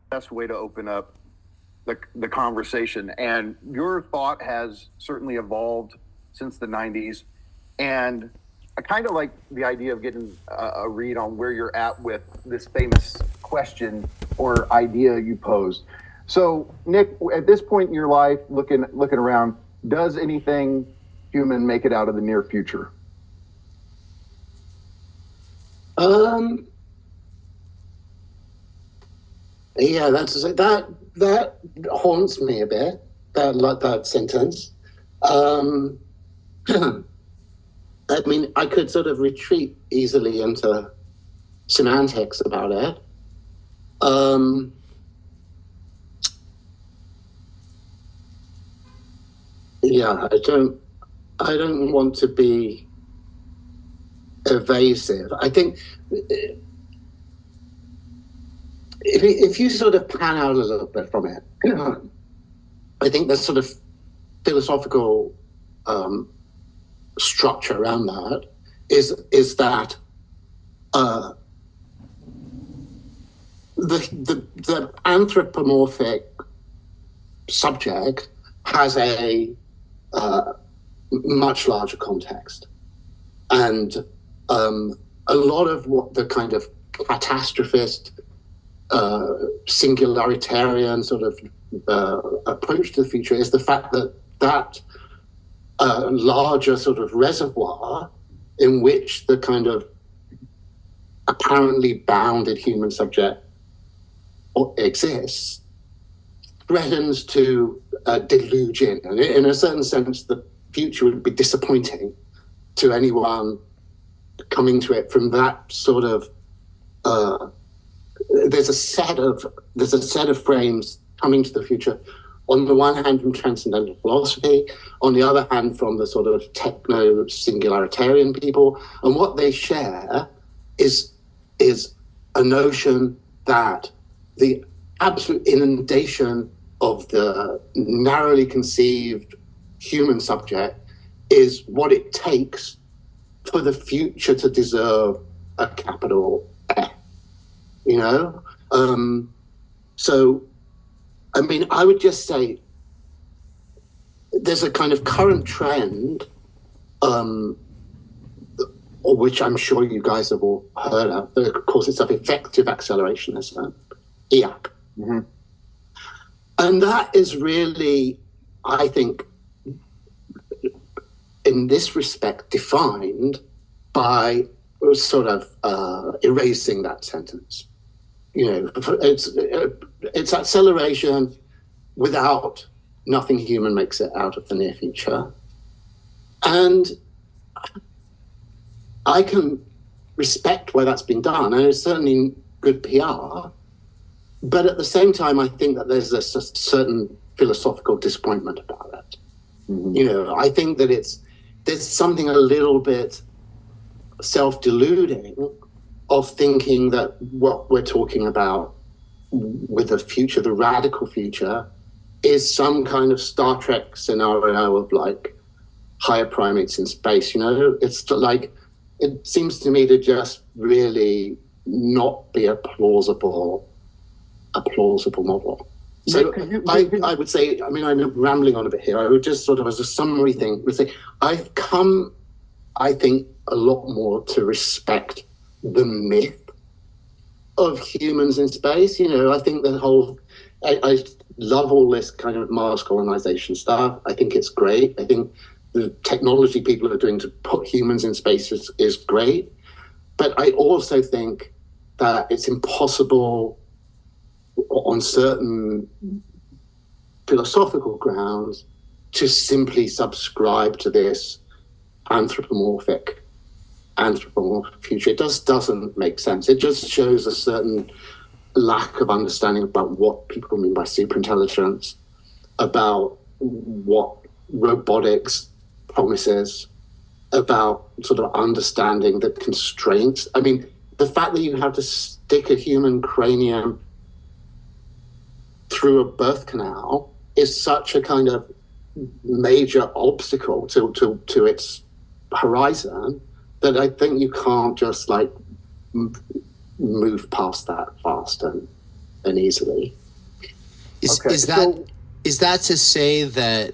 best way to open up the conversation. And your thought has certainly evolved since the 90s. And I kind of like the idea of getting a read on where you're at with this famous question or idea you posed. So, Nick, at this point in your life, looking around, does anything human make it out of the near future? Yeah, that haunts me a bit. That sentence. I mean, I could sort of retreat easily into semantics about it. Yeah, I don't want to be evasive. I think if you sort of pan out a little bit from it, I think there's sort of philosophical structure around that is that the anthropomorphic subject has a much larger context, and a lot of what the kind of catastrophist singularitarian sort of approach to the future is the fact that larger sort of reservoir in which the kind of apparently bounded human subject exists threatens to deluge in. And in a certain sense, the future would be disappointing to anyone coming to it from that sort of there's a set of frames coming to the future, on the one hand from transcendental philosophy, on the other hand from the sort of techno singularitarian people, and what they share is a notion that the absolute inundation of the narrowly conceived human subject is what it takes for the future to deserve a capital F. You know? So, I mean, I would just say there's a kind of current trend, which I'm sure you guys have all heard of, that calls itself effective accelerationism, EAC. Mm-hmm. And that is really, I think, in this respect, defined by sort of erasing that sentence. You know, it's acceleration without nothing human makes it out of the near future. And I can respect why that's been done, and it's certainly good PR. But at the same time, I think that there's a certain philosophical disappointment about it. Mm-hmm. You know, I think that there's something a little bit self-deluding of thinking that what we're talking about with the future, the radical future, is some kind of Star Trek scenario of like higher primates in space. You know, it's like, it seems to me to just really not be a plausible model. So I would say, I mean, I'm rambling on a bit here. I would just sort of, as a summary thing, would say I've come, I think, a lot more to respect the myth of humans in space. You know, I think I love all this kind of Mars colonization stuff. I think it's great. I think the technology people are doing to put humans in space is great. But I also think that it's impossible on certain philosophical grounds to simply subscribe to this anthropomorphic future. It just doesn't make sense. It just shows a certain lack of understanding about what people mean by superintelligence, about what robotics promises, about sort of understanding the constraints. I mean, the fact that you have to stick a human cranium through a birth canal is such a kind of major obstacle to its horizon that I think you can't just like move past that fast and and easily. Is Okay, that so- is that to say that